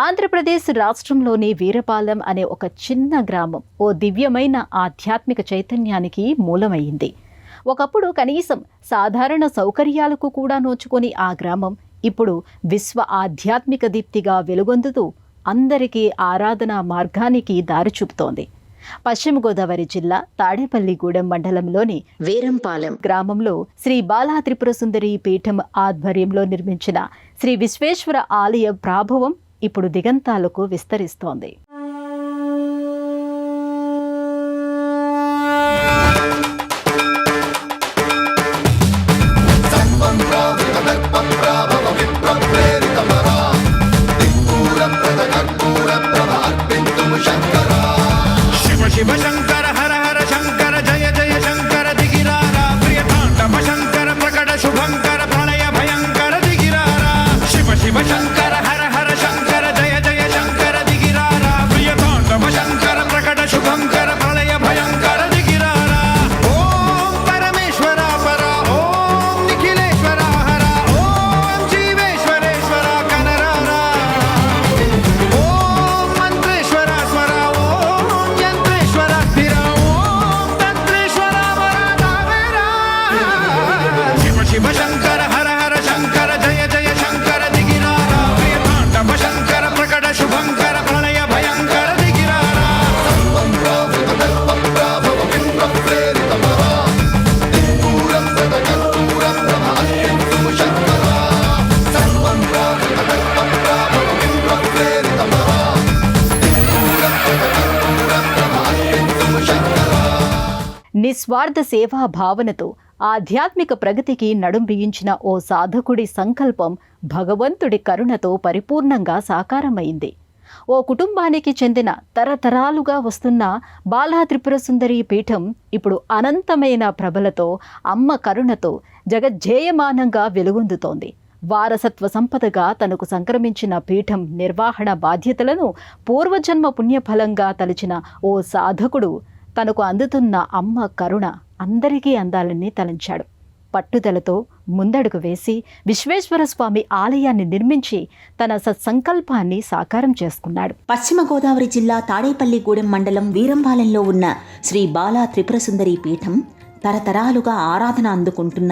ఆంధ్రప్రదేశ్ రాష్ట్రంలోని వీరపాలెం అనే ఒక చిన్న గ్రామం ఓ దివ్యమైన ఆధ్యాత్మిక చైతన్యానికి మూలమైంది. ఒకప్పుడు కనీసం సాధారణ సౌకర్యాలకు కూడా నోచుకొని ఆ గ్రామం ఇప్పుడు విశ్వ ఆధ్యాత్మిక దీప్తిగా వెలుగొందుతూ అందరికీ ఆరాధనా మార్గానికి దారి చూపుతోంది. పశ్చిమ గోదావరి జిల్లా తాడేపల్లిగూడెం మండలంలోని వీరంపాలెం గ్రామంలో శ్రీ బాలా త్రిపుర సుందరి పీఠం ఆధ్వర్యంలో నిర్మించిన శ్రీ విశ్వేశ్వర ఆలయ ప్రాభవం ఇప్పుడు దిగంతాలకు విస్తరిస్తోంది. శివ శంకర హర హర శంకర జయ జయ శంకర దిగిరారా ప్రియతాండవ శంకర ప్రకట శుభంకర ప్రళయ భయంకర దిగిరారా శివ శివ శంకర హర హర శంకర జయ జయ శంకర దిగిరారా ప్రియతాండవ శంకర ప్రకట శుభంకర ప్రళయ భయంకర దిగిరారా. ఓం పరమేశ్వర పర ఓం నిఖిలేశ్వర హర ఓం జీవేశ్వరేశ్వర కనరారా ఓం మంత్రేశ్వర స్వర ఓం యంత్రేశ్వర స్థిర ఓం తంత్రేశ్వర వరదావేరా. శివ శివ శంకర హర హర శంకర జయ జయ శంకర దిగిరారా ప్రియతాండవ శంకర ప్రకట శుభంకర ప్రళయ భయంకర దిగిరారా. నిస్వార్థ సేవా భావనతో ఆధ్యాత్మిక ప్రగతికి నడుం బిగించిన ఓ సాధకుడి సంకల్పం భగవంతుడి కరుణతో పరిపూర్ణంగా సాకారమైంది. ఓ కుటుంబానికి చెందిన తరతరాలుగా వస్తున్న బాలా త్రిపుర సుందరి పీఠం ఇప్పుడు అనంతమైన ప్రభలతో అమ్మ కరుణతో జగజ్జేయమానంగా వెలుగొందుతోంది. వారసత్వ సంపదగా తనకు సంక్రమించిన పీఠం నిర్వహణ బాధ్యతలను పూర్వజన్మ పుణ్యఫలంగా తలచిన ఓ సాధకుడు తనకు అందుతున్న అమ్మ కరుణ అందరికీ అందాలని తలంచాడు. పట్టుదలతో ముందడుగు వేసి విశ్వేశ్వర స్వామి ఆలయాన్ని నిర్మించి తన సత్సంకల్పాన్ని సాకారం చేసుకున్నాడు. పశ్చిమ గోదావరి జిల్లా తాడేపల్లిగూడెం మండలం వీరంపాలెంలో ఉన్న శ్రీ బాలా త్రిపుర సుందరి పీఠం తరతరాలుగా ఆరాధన అందుకుంటున్న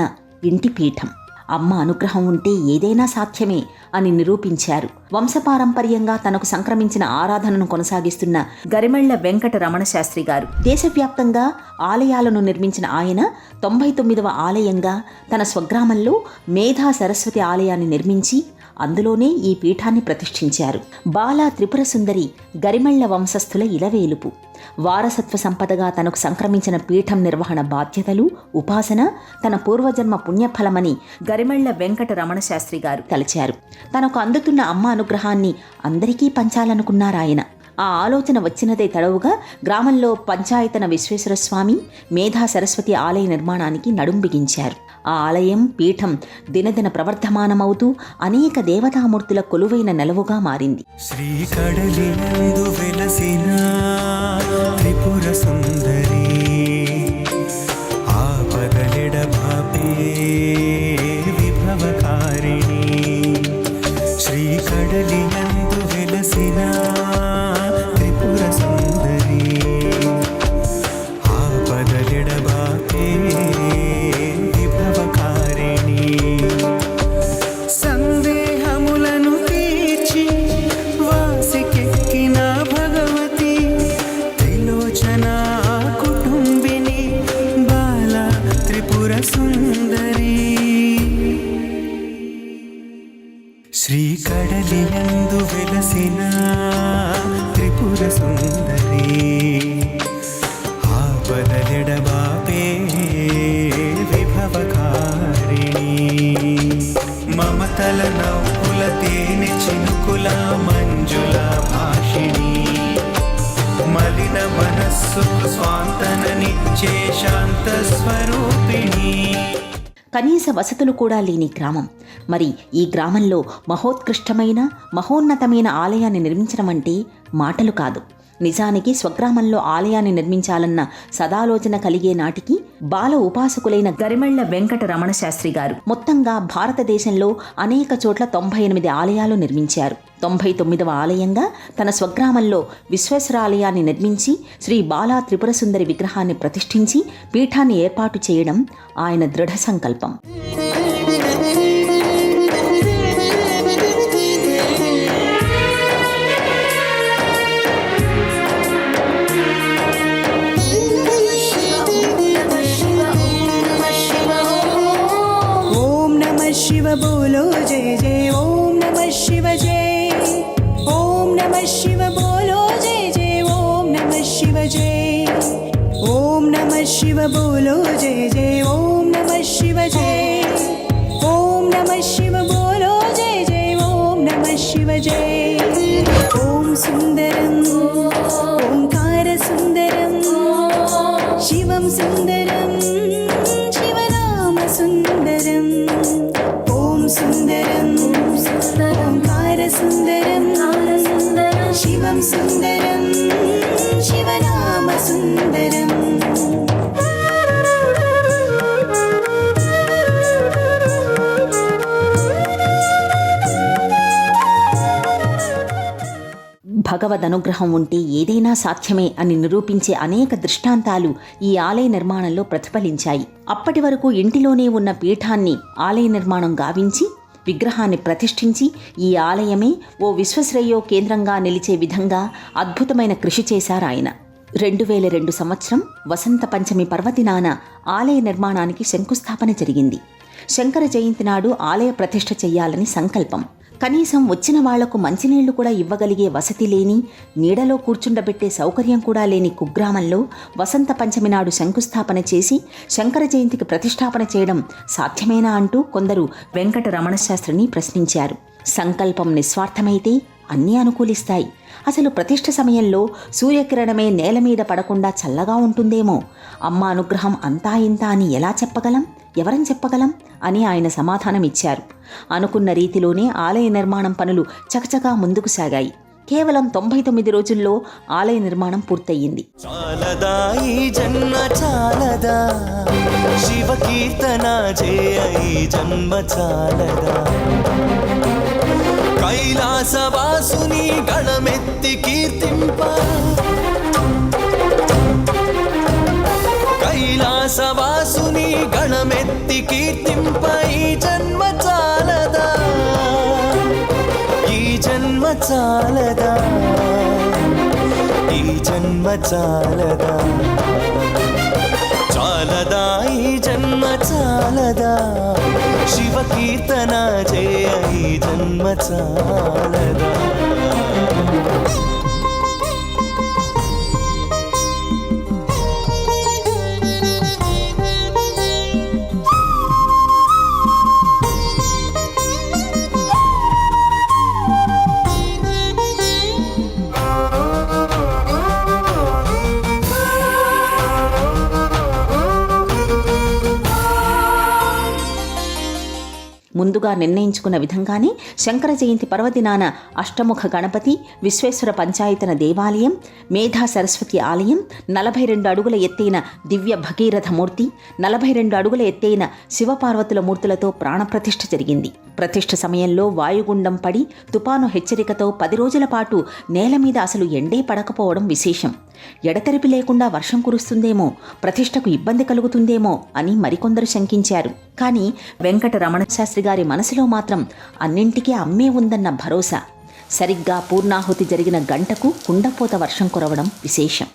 ఇంటి పీఠం. అమ్మ అనుగ్రహం ఉంటే ఏదైనా సాధ్యమే అని నిరూపించారు. వంశపారంపర్యంగా తనకు సంక్రమించిన ఆరాధనను కొనసాగిస్తున్న గరిమెళ్ల వెంకట రమణ శాస్త్రి గారు. దేశవ్యాప్తంగా ఆలయాలను నిర్మించిన ఆయన 99వ ఆలయంగా తన స్వగ్రామంలో మేధా సరస్వతి ఆలయాన్ని నిర్మించి అందులోనే ఈ పీఠాన్ని ప్రతిష్ఠించారు. బాలా త్రిపుర సుందరి గరిమెళ్ల వంశస్థుల ఇలవేలుపు. వారసత్వ సంపదగా తనకు సంక్రమించిన పీఠం నిర్వహణ బాధ్యతలు, ఉపాసన తన పూర్వజన్మ పుణ్యఫలమని గరిమెళ్ల వెంకట రమణ శాస్త్రి గారు తలచారు. తనకు అందుతున్న అమ్మ అనుగ్రహాన్ని అందరికీ పంచాలనుకున్నారాయన. ఆ ఆలోచన వచ్చినదే తడవుగా గ్రామంలో పంచాయతన విశ్వేశ్వర స్వామి మేధా సరస్వతి ఆలయ నిర్మాణానికి నడుం బిగించారు. ఆ ఆలయం పీఠం దినదిన ప్రవర్ధమానమవుతూ అనేక దేవతామూర్తుల కొలువైన నెలవుగా మారింది. శ్రీకడలినందు వెలసిన త్రిపుర సుందరి ఆపదలెడబాపే విభవకారిణి. శ్రీకడలినందు వెలసిన త్రిపుర సుందరి ఆపదలెడబాపే విభవకారిణి. సందేహములను తీర్చి వాసికెక్కిన భగవతి త్రిలోచన కుటుంబిని బాలా త్రిపుర సుందరి. శ్రీకడలియందు వెలసిన త్రిపుర సుందరి ఆపదలెడబాపే విభవకారిణి. మమతల నవ్వుల తేనె చినుకుల మంజుల భాషిణి. మలిన మనస్సుకు స్వాంతననిచ్చే శాంత స్వరూపిణి. కనీస వసతులు కూడా లేని గ్రామం. మరి ఈ గ్రామంలో మహోత్కృష్టమైన మహోన్నతమైన ఆలయాన్ని నిర్మించడం అంటే మాటలు కాదు. నిజానికి స్వగ్రామంలో ఆలయాన్ని నిర్మించాలన్న సదాలోచన కలిగే నాటికి బాల ఉపాసకులైన గరిమెళ్ల వెంకట రమణ శాస్త్రి గారు మొత్తంగా భారతదేశంలో అనేక చోట్ల 98 ఆలయాలు నిర్మించారు. 99వ ఆలయంగా తన స్వగ్రామంలో విశ్వేశ్వరాలయాన్ని నిర్మించి శ్రీ బాలా త్రిపురసుందరి విగ్రహాన్ని ప్రతిష్ఠించి పీఠాన్ని ఏర్పాటు చేయడం ఆయన దృఢ సంకల్పం. शिव बोलो जय जय ओम नमः शिव जय ओम नमः शिव बोलो जय जय ओम नमः शिव जय ओम नमः शिव बोलो जय जय ओम नमः शिव जय ओम नमः शिव बोलो जय जय ओम नमः शिव जय ओम सुंदरम ओंकार सुंदरम शिवम सुंदरम शिवनाम सुंदरम सुंदरम ओंकार सुंदरम शिवम सुंदरम शिवनाम सुंदरम. భగవద్ అనుగ్రహం ఉంటే ఏదైనా సాధ్యమే అని నిరూపించే అనేక దృష్టాంతాలు ఈ ఆలయ నిర్మాణంలో ప్రతిఫలించాయి. అప్పటి వరకు ఇంటిలోనే ఉన్న పీఠాన్ని ఆలయ నిర్మాణం గావించి విగ్రహాన్ని ప్రతిష్ఠించి ఈ ఆలయమే ఓ విశ్వశ్రేయో కేంద్రంగా నిలిచే విధంగా అద్భుతమైన కృషి చేశారాయన. 2002 సంవత్సరం వసంత పంచమి పర్వదినాన ఆలయ నిర్మాణానికి శంకుస్థాపన జరిగింది. శంకర జయంతి నాడు ఆలయ ప్రతిష్ఠ చెయ్యాలని సంకల్పం. కనీసం వచ్చిన వాళ్లకు మంచినీళ్లు కూడా ఇవ్వగలిగే వసతి లేని, నీడలో కూర్చుండబెట్టే సౌకర్యం కూడా లేని కుగ్రామంలో వసంత పంచమి నాడు శంకుస్థాపన చేసి శంకర జయంతికి ప్రతిష్టాపన చేయడం సాధ్యమేనా అంటూ కొందరు వెంకట రమణ శాస్త్రిని ప్రశ్నించారు. సంకల్పం నిస్వార్థమైతే అన్నీ అనుకూలిస్తాయి. అసలు ప్రతిష్ఠ సమయంలో సూర్యకిరణమే నేల మీద పడకుండా చల్లగా ఉంటుందేమో, అమ్మ అనుగ్రహం అంతా ఇంత అని ఎలా చెప్పగలం, ఎవరం చెప్పగలం అని ఆయన సమాధానమిచ్చారు. అనుకున్న రీతిలోనే ఆలయ నిర్మాణం పనులు చకచకా ముందుకు సాగాయి. కేవలం 99 రోజుల్లో ఆలయ నిర్మాణం పూర్తయింది. చాలదా ఈ జన్మ చాలదా, శివ కీర్తన చేయ ఈ జన్మ చాలదా, కైలాసవాసుని గణమెత్తి కీర్తింప, కైలాసవాసుని గణమెత్తి కీర్తింప ఈ జన్మ చాలదా, ఈ జన్మ చాలదా, ఈ జన్మ చాలదా, చాలదా ఈ జన్మ చాలదా, శివ కీర్తన చేయ ఈ జన్మ చాలదా. ముందుగా నిర్ణయించుకున్న విధంగానే శంకర జయంతి పర్వదినాన అష్టముఖ గణపతి, విశ్వేశ్వర పంచాయతన దేవాలయం, మేధా సరస్వతి ఆలయం, 42 అడుగుల ఎత్తైన దివ్య భగీరథ మూర్తి, 42 అడుగుల ఎత్తైన శివపార్వతుల మూర్తులతో ప్రాణప్రతిష్ఠ జరిగింది. ప్రతిష్ఠ సమయంలో వాయుగుండం పడి తుపాను హెచ్చరికతో 10 రోజుల పాటు నేల మీద అసలు ఎండే పడకపోవడం విశేషం. ఎడతెరిపి లేకుండా వర్షం కురుస్తుందేమో, ప్రతిష్ఠకు ఇబ్బంది కలుగుతుందేమో అని మరికొందరు శంకించారు. కానీ వెంకట రమణ శాస్త్రి గారి మనసులో మాత్రం అన్నింటికీ అమ్మే ఉందన్న భరోసా. సరిగ్గా పూర్ణాహుతి జరిగిన గంటకు కుండపోత వర్షం కురవడం విశేషం.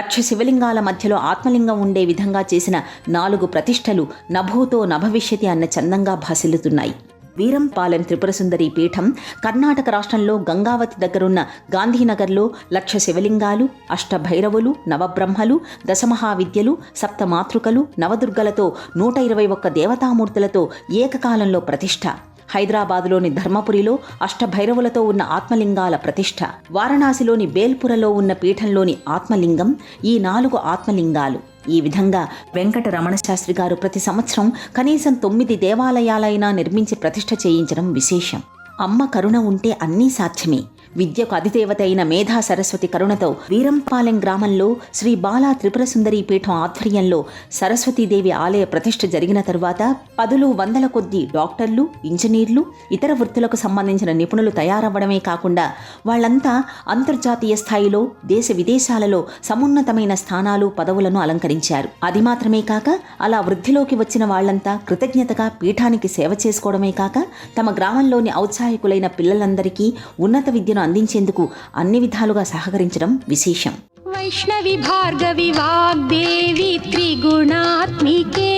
లక్ష శివలింగాల మధ్యలో ఆత్మలింగం ఉండే విధంగా చేసిన 4 ప్రతిష్టలు నభూతో నభవిష్యతి అన్న చందంగా భాసిల్లుతున్నాయి. వీరంపాలెం త్రిపురసుందరి పీఠం కర్ణాటక రాష్ట్రంలో గంగావతి దగ్గరున్న గాంధీనగర్లో లక్ష శివలింగాలు, అష్టభైరవులు, నవబ్రహ్మలు, దశమహావిద్యలు, సప్తమాతృకలు, నవదుర్గలతో 121 దేవతామూర్తులతో ఏకకాలంలో ప్రతిష్ఠ. హైదరాబాదులోని ధర్మపురిలో అష్టభైరవులతో ఉన్న ఆత్మలింగాల ప్రతిష్ఠ. వారణాసిలోని బేల్పురలో ఉన్న పీఠంలోని ఆత్మలింగం. ఈ 4 ఆత్మలింగాలు. ఈ విధంగా వెంకటరమణ శాస్త్రి గారు ప్రతి సంవత్సరం కనీసం 9 దేవాలయాలైనా నిర్మించి ప్రతిష్ఠ చేయించడం విశేషం. అమ్మ కరుణ ఉంటే అన్నీ సాధ్యమే. విద్యకు అధిదేవత అయిన మేధా సరస్వతి కరుణతో వీరంపాలెం గ్రామంలో శ్రీ బాలా త్రిపురసుందరి పీఠం ఆధ్వర్యంలో సరస్వతీదేవి ఆలయ ప్రతిష్ఠ జరిగిన తరువాత 10,100 కొద్దీ డాక్టర్లు, ఇంజనీర్లు, ఇతర వృత్తులకు సంబంధించిన నిపుణులు తయారవ్వడమే కాకుండా వాళ్లంతా అంతర్జాతీయ స్థాయిలో దేశ విదేశాలలో సమున్నతమైన స్థానాలు, పదవులను అలంకరించారు. అది మాత్రమే కాక అలా వృద్ధిలోకి వచ్చిన వాళ్లంతా కృతజ్ఞతగా పీఠానికి సేవ చేసుకోవడమే కాక తమ గ్రామంలోని ఔత్సాహికులైన పిల్లలందరికీ ఉన్నత విద్యను అందించేందుకు అన్ని విధాలుగా సహకరించడం విశేషం. వైష్ణవి భార్గవి వాగ్దేవి త్రిగుణాత్మికే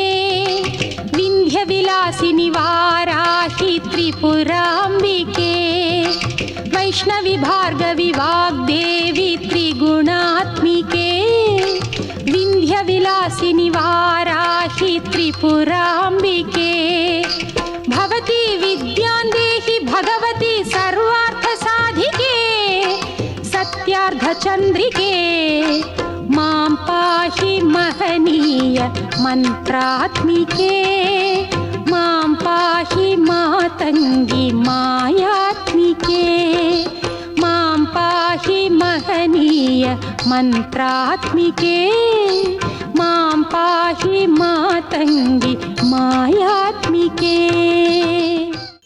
వింధ్య విలాసిని వారాహి త్రిపురాంబికే. వైష్ణవి భార్గవి వాగ్దేవి త్రిగుణాత్మికే వింధ్య విలాసిని వారాహి త్రిపురాంబికే. భవతి విద్యాందేహి భగవతి సర్వార్థ సాధికే సత్యార్థచంద్రికే. మాం పాహి మహనీయ మంత్రాత్మికే. మాం పాహి మాతంగి మాయాత్మికే. మాం పాహి మహనీయ మంత్రాత్మికే. మాం పాహి మాతంగి మాయాత్మికే.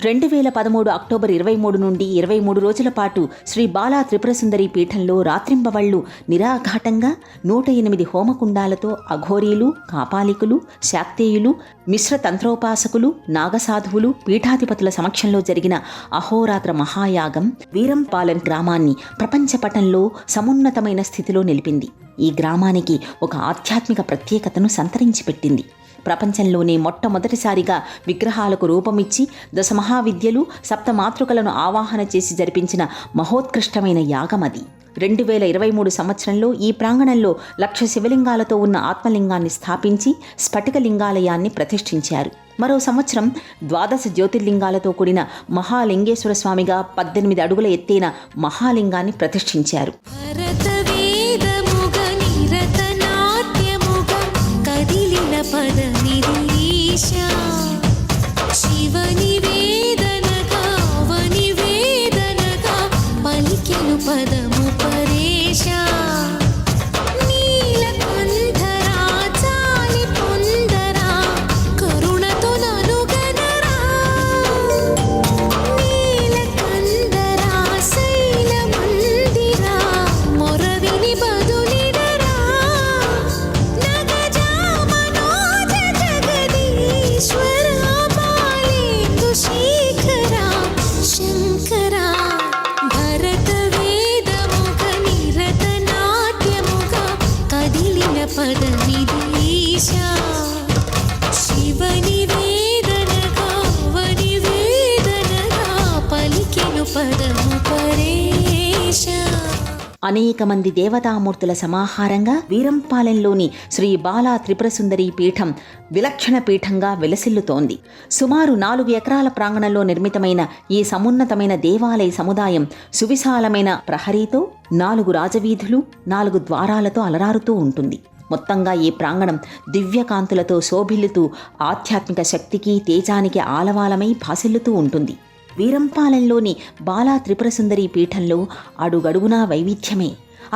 2013 అక్టోబర్ 23 నుండి 23 రోజుల పాటు శ్రీ బాలా త్రిపురసుందరి పీఠంలో రాత్రింబవళ్లు నిరాఘాటంగా 108 హోమకుండాలతో అఘోరీలు, కాపాలికులు, శాక్తేయులు, మిశ్ర తంత్రోపాసకులు, నాగసాధువులు, పీఠాధిపతుల సమక్షంలో జరిగిన అహోరాత్ర మహాయాగం వీరంపాలెం గ్రామాన్ని ప్రపంచ పటంలో సమున్నతమైన స్థితిలో నిలిపింది. ఈ గ్రామానికి ఒక ఆధ్యాత్మిక ప్రత్యేకతను సంతరించి పెట్టింది. ప్రపంచంలోనే మొట్టమొదటిసారిగా విగ్రహాలకు రూపమిచ్చి దశమహావిద్యలు, సప్తమాతృకలను ఆవాహన చేసి జరిపించిన మహోత్కృష్టమైన యాగం అది. 2023 సంవత్సరంలో ఈ ప్రాంగణంలో 1,00,000 శివలింగాలతో ఉన్న ఆత్మలింగాన్ని స్థాపించి స్ఫటికలింగాలయాన్ని ప్రతిష్ఠించారు. మరో సంవత్సరం 12 జ్యోతిర్లింగాలతో కూడిన మహాలింగేశ్వర స్వామిగా 18 అడుగుల ఎత్తైన మహాలింగాన్ని ప్రతిష్ఠించారు. పదనిరీశా శివని వేదనగా వని వేదనగా పలికెను పదము పరేశా. నీలకంఠరా చాలి పొందరా కరుణతో నలుగనరా. నీలకంఠరా శైల మందిరా మొరవిని బదులిడరా. శంకరా భరత వేదముగ నిరత నాట్యముగ కదిలిన పదనిరీశా. శివని వేదనగా వని వేదనగా పలికెను పదము పరేశా. అనేక మంది దేవతామూర్తుల సమాహారంగా వీరంపాలెంలోని శ్రీ బాలా త్రిపురసుందరి పీఠం విలక్షణ పీఠంగా వెలసిల్లుతోంది. సుమారు 4 ఎకరాల ప్రాంగణంలో నిర్మితమైన ఈ సమున్నతమైన దేవాలయ సముదాయం సువిశాలమైన ప్రహరీతో, 4 రాజవీధులు, 4 ద్వారాలతో అలరారుతూ ఉంటుంది. మొత్తంగా ఈ ప్రాంగణం దివ్యకాంతులతో శోభిల్లుతూ ఆధ్యాత్మిక శక్తికి, తేజానికి ఆలవాలమై భాసిల్లుతూ ఉంటుంది. వీరంపాలెంలోని బాలా త్రిపురసుందరి పీఠంలో అడుగడుగునా వైవిధ్యమే,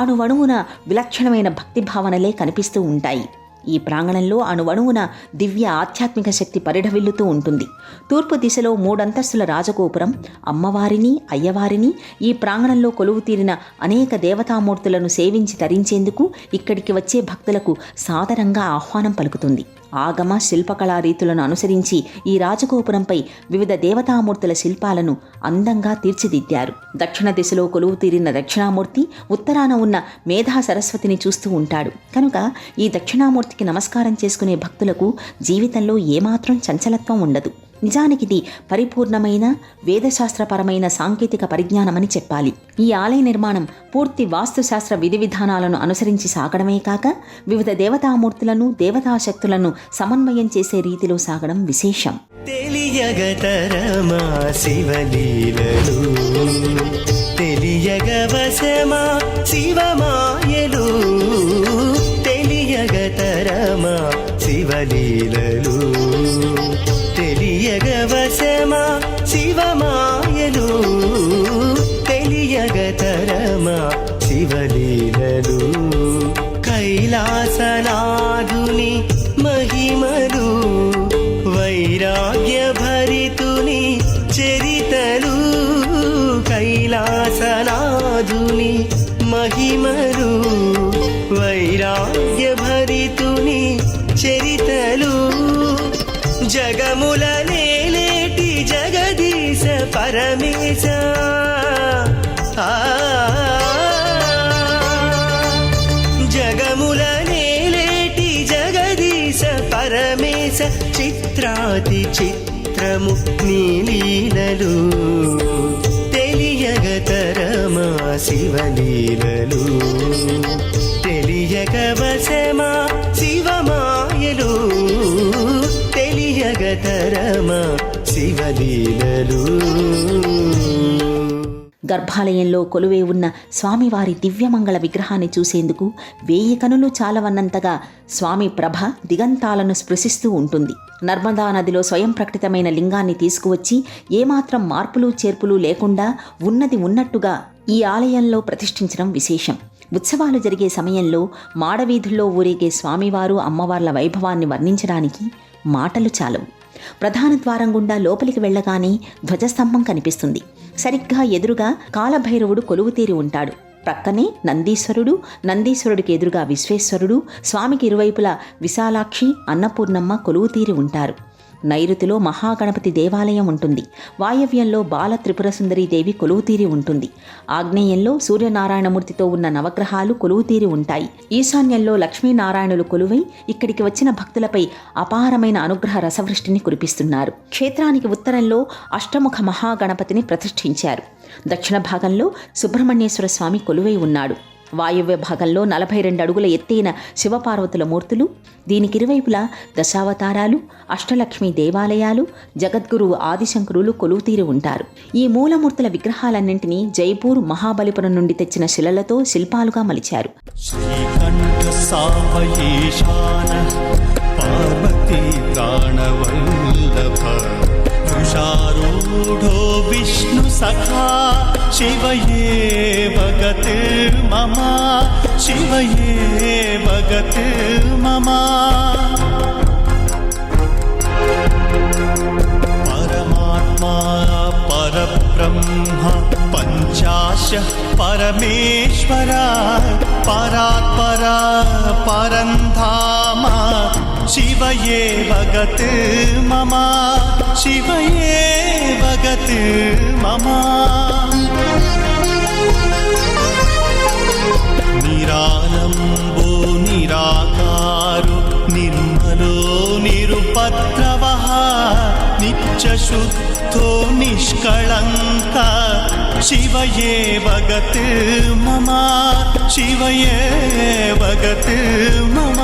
అణువణువున విలక్షణమైన భక్తిభావనలే కనిపిస్తూ ఉంటాయి. ఈ ప్రాంగణంలో అణువణువున దివ్య ఆధ్యాత్మిక శక్తి పరిఢవిల్లుతూ ఉంటుంది. తూర్పు దిశలో 3 అంతస్తుల రాజగోపురం, అమ్మవారిని, అయ్యవారిని, ఈ ప్రాంగణంలో కొలువు తీరిన అనేక దేవతామూర్తులను సేవించి తరించేందుకు ఇక్కడికి వచ్చే భక్తులకు సాదరంగా ఆహ్వానం పలుకుతుంది. ఆగమ శిల్పకళా రీతులను అనుసరించి ఈ రాజగోపురంపై వివిధ దేవతామూర్తుల శిల్పాలను అందంగా తీర్చిదిద్దారు. దక్షిణ దిశలో కొలువు తీరిన దక్షిణామూర్తి ఉత్తరాన ఉన్న మేధా సరస్వతిని చూస్తూ ఉంటాడు. కనుక ఈ దక్షిణామూర్తికి నమస్కారం చేసుకునే భక్తులకు జీవితంలో ఏమాత్రం చంచలత్వం ఉండదు. నిజానికిది పరిపూర్ణమైన వేదశాస్త్రపరమైన సాంకేతిక పరిజ్ఞానమని చెప్పాలి. ఈ ఆలయ నిర్మాణం పూర్తి వాస్తుశాస్త్ర విధి విధానాలను అనుసరించి సాగడమే కాక వివిధ దేవతామూర్తులను, దేవతాశక్తులను సమన్వయం చేసే రీతిలో సాగడం విశేషం. తెలియగతరమా శివలీలలు, తెలియగవశమా శివమాయలు, తెలియగతరమా శివలీలలు, తెలియగవశమా శివమాయలు, తెలియగతరమా శివలీలలు, కైలాసనాథుని మహిమలు, వైరాగ్య భరితుని చరితలు, కైలాసనాథుని మహిమలు, వైరాగ్య భరితుని చరితలు, జగముల నేలేటి జగదీశ పరమేశ, జగముల నేలేటి జగదీశ పరమేశ, చిత్రాతి చిత్రము నీలీలలు, తెలియగతరమా శివలీలలు, తెలియగవశమా శివమాయలు, తెలియగతరమా శివలీలలు. గర్భాలయంలో కొలువే ఉన్న స్వామివారి దివ్యమంగళ విగ్రహాన్ని చూసేందుకు 1000 కనులు చాలవన్నంతగా స్వామి ప్రభ దిగంతాలను స్పృశిస్తూ ఉంటుంది. నర్మదా నదిలో స్వయం ప్రకటితమైన లింగాన్ని తీసుకువచ్చి ఏమాత్రం మార్పులు చేర్పులు లేకుండా ఉన్నది ఉన్నట్టుగా ఈ ఆలయంలో ప్రతిష్ఠించడం విశేషం. ఉత్సవాలు జరిగే సమయంలో మాడవీధుల్లో ఊరేగే స్వామివారు, అమ్మవార్ల వైభవాన్ని వర్ణించడానికి మాటలు చాలవు. ప్రధాన ద్వారం గుండా లోపలికి వెళ్ళగానే ధ్వజస్తంభం కనిపిస్తుంది. సరిగ్గా ఎదురుగా కాలభైరవుడు కొలువుతీరి ఉంటాడు. ప్రక్కనే నందీశ్వరుడు, నందీశ్వరుడికి ఎదురుగా విశ్వేశ్వరుడు, స్వామికి ఇరువైపులా విశాలాక్షి, అన్నపూర్ణమ్మ కొలువుతీరి ఉంటారు. నైరుతిలో మహాగణపతి దేవాలయం ఉంటుంది. వాయవ్యంలో బాల త్రిపురసుందరీదేవి కొలువుతీరి ఉంటుంది. ఆగ్నేయంలో సూర్యనారాయణమూర్తితో ఉన్న నవగ్రహాలు కొలువుతీరి ఉంటాయి. ఈశాన్యంలో లక్ష్మీనారాయణులు కొలువై ఇక్కడికి వచ్చిన భక్తులపై అపారమైన అనుగ్రహ రసవృష్టిని కురిపిస్తున్నారు. క్షేత్రానికి ఉత్తరంలో అష్టముఖ మహాగణపతిని ప్రతిష్ఠించారు. దక్షిణ భాగంలో సుబ్రహ్మణ్యేశ్వర స్వామి కొలువై ఉన్నాడు. వాయువ్య భాగంలో 42 అడుగుల ఎత్తైన శివపార్వతుల మూర్తులు, దీనికి ఇరువైపులా దశావతారాలు, అష్టలక్ష్మి దేవాలయాలు, జగద్గురువు ఆదిశంకరులు కొలువుతీరి ఉంటారు. ఈ మూలమూర్తుల విగ్రహాలన్నింటినీ జైపూర్, మహాబలిపురం నుండి తెచ్చిన శిలలతో శిల్పాలుగా మలిచారు. శ్రీకంఠ సామయేశాన పార్వతీ ప్రాణవల్లభ, వృషారూఢో విష్ణు సఖా, శివయే భగత్ మమ, శివయే భగత్ మమ, పరమాత్మా పరబ్రహ్మ పంచాశ పరమేశ్వర, పరాత్పర పరంధామ, శివయే భగత్ మమ, శివయే భగత్ మమ, నిరాలంబో నిరాకారో నిర్మలో నిరుపద్రవః, నిత్యశుద్ధో నిష్కళంక, శివయే భగత్ మమ, శివయే భగత్ మమ.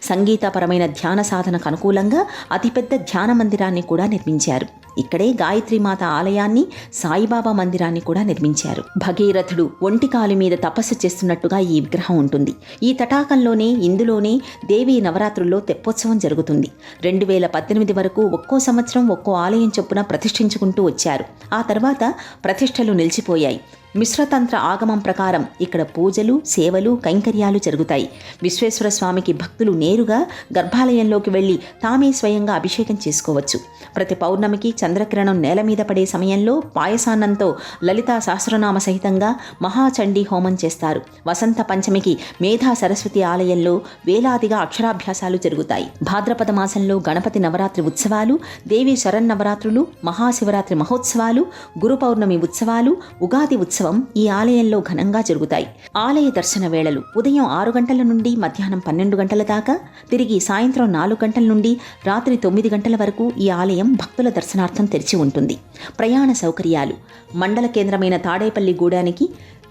సంగీతపరమైన ధ్యాన సాధనకు అనుకూలంగా అతిపెద్ద ధ్యాన మందిరాన్ని కూడా నిర్మించారు. ఇక్కడే గాయత్రీమాత ఆలయాన్ని, సాయిబాబా మందిరాన్ని కూడా నిర్మించారు. భగీరథుడు ఒంటికాలు మీద తపస్సు చేస్తున్నట్టుగా ఈ విగ్రహం ఉంటుంది. ఈ తటాకంలోనే, ఇందులోనే దేవీ నవరాత్రుల్లో తెప్పోత్సవం జరుగుతుంది. 2018 వరకు ఒక్కో సంవత్సరం ఒక్కో ఆలయం చొప్పున ప్రతిష్ఠించుకుంటూ వచ్చారు. ఆ తర్వాత ప్రతిష్టలు నిలిచిపోయాయి. మిశ్రతంత్ర ఆగమం ప్రకారం ఇక్కడ పూజలు, సేవలు, కైంకర్యాలు జరుగుతాయి. విశ్వేశ్వర స్వామికి భక్తులు నేరుగా గర్భాలయంలోకి వెళ్లి తామే స్వయంగా అభిషేకం చేసుకోవచ్చు. ప్రతి పౌర్ణమికి చంద్రకిరణం నేల మీద పడే సమయంలో పాయసాన్నంతో లలితా సహస్రనామ సహితంగా మహాచండీ హోమం చేస్తారు. వసంత పంచమికి మేధా సరస్వతి ఆలయంలో వేలాదిగా అక్షరాభ్యాసాలు జరుగుతాయి. భాద్రపద మాసంలో గణపతి నవరాత్రి ఉత్సవాలు, దేవి శరన్నవరాత్రులు, మహాశివరాత్రి మహోత్సవాలు, గురు పౌర్ణమి ఉత్సవాలు, ఉగాది ఉత్సవం ఈ ఆలయంలో ఘనంగా జరుగుతాయి. ఆలయ దర్శన వేళలు ఉదయం 6 గంటల నుండి మధ్యాహ్నం 12 గంటల దాకా, తిరిగి సాయంత్రం 4 గంటల నుండి రాత్రి 9 గంటల వరకు ఈ ఆలయం భక్తుల దర్శనార్థం తెరిచి ఉంటుంది. ప్రయాణ సౌకర్యాలు మండల కేంద్రమైన తాడేపల్లి గూడానికి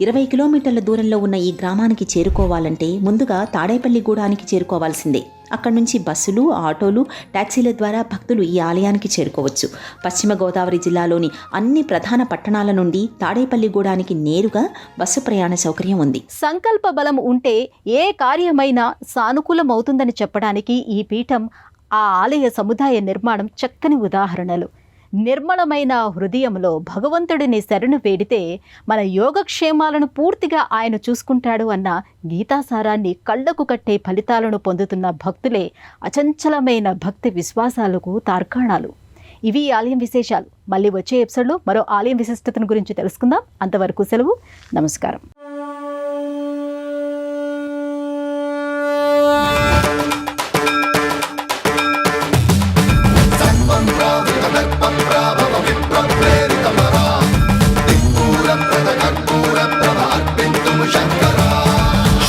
20 కిలోమీటర్ల దూరంలో ఉన్న ఈ గ్రామానికి చేరుకోవాలంటే ముందుగా తాడేపల్లి గూడానికి చేరుకోవాల్సిందే. అక్కడి నుంచి బస్సులు, ఆటోలు, టాక్సీల ద్వారా భక్తులు ఈ ఆలయానికి చేరుకోవచ్చు. పశ్చిమ గోదావరి జిల్లాలోని అన్ని ప్రధాన పట్టణాల నుండి తాడేపల్లి గూడానికి నేరుగా బస్సు ప్రయాణ సౌకర్యం ఉంది. సంకల్ప బలం ఉంటే ఏ కార్యమైనా సానుకూలమవుతుందని చెప్పడానికి ఈ పీఠం, ఆ ఆలయ సముదాయ నిర్మాణం చక్కని ఉదాహరణలు. నిర్మలమైన హృదయంలో భగవంతుడిని శరణు వేడితే మన యోగక్షేమాలను పూర్తిగా ఆయన చూసుకుంటాడు అన్న గీతాసారాన్ని కళ్ళకు కట్టే ఫలితాలను పొందుతున్న భక్తులే అచంచలమైన భక్తి విశ్వాసాలకు తార్కాణాలు. ఇవి ఈ ఆలయం విశేషాలు. మళ్ళీ వచ్చే ఎపిసోడ్లో మరో ఆలయం విశిష్టతను గురించి తెలుసుకుందాం. అంతవరకు సెలవు. నమస్కారం.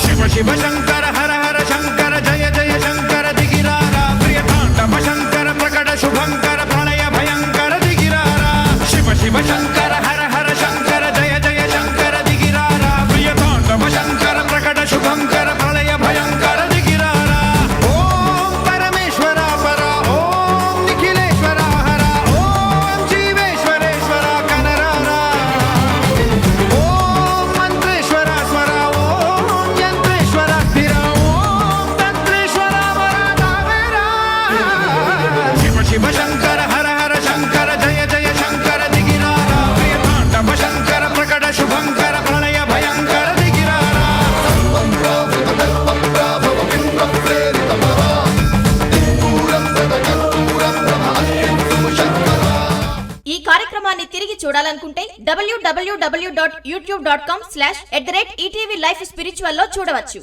शिव शिव शंकर हर हर शंकर जय जय शंकर दिगिरारा प्रिय तांडव शंकर प्रकट शुभंकर प्रलय भयंकर दिगिरारा शिव शिव शंकर हर हर शंकर जय जय शंकर दिगिरारा प्रिय तांडव शंकर प्रकट शुभंकर प्रलय भयंकर दिगिरारा ओम परमेश्वरा परा ओम निखिलेश्वरा हरा ओम जीवेश्वरेश्वरा कनरारा ओम मंत्रेश्वरा स्वरा ओम यंत्रेश्वरा स्थिरा ओम तंत्रेश्वरा वरदावेरा शिव शिव शंकर हर हर शंकर जय जय शंकर दिगिरारा प्रिय तांडव शंकर प्रकट शुभंकर प्रलय भयंकर दिगिरारा ఈ కార్యక్రమాన్ని తిరిగి చూడాలనుకుంటే www.youtube.com/@ETV Life Spiritual లో చూడవచ్చు.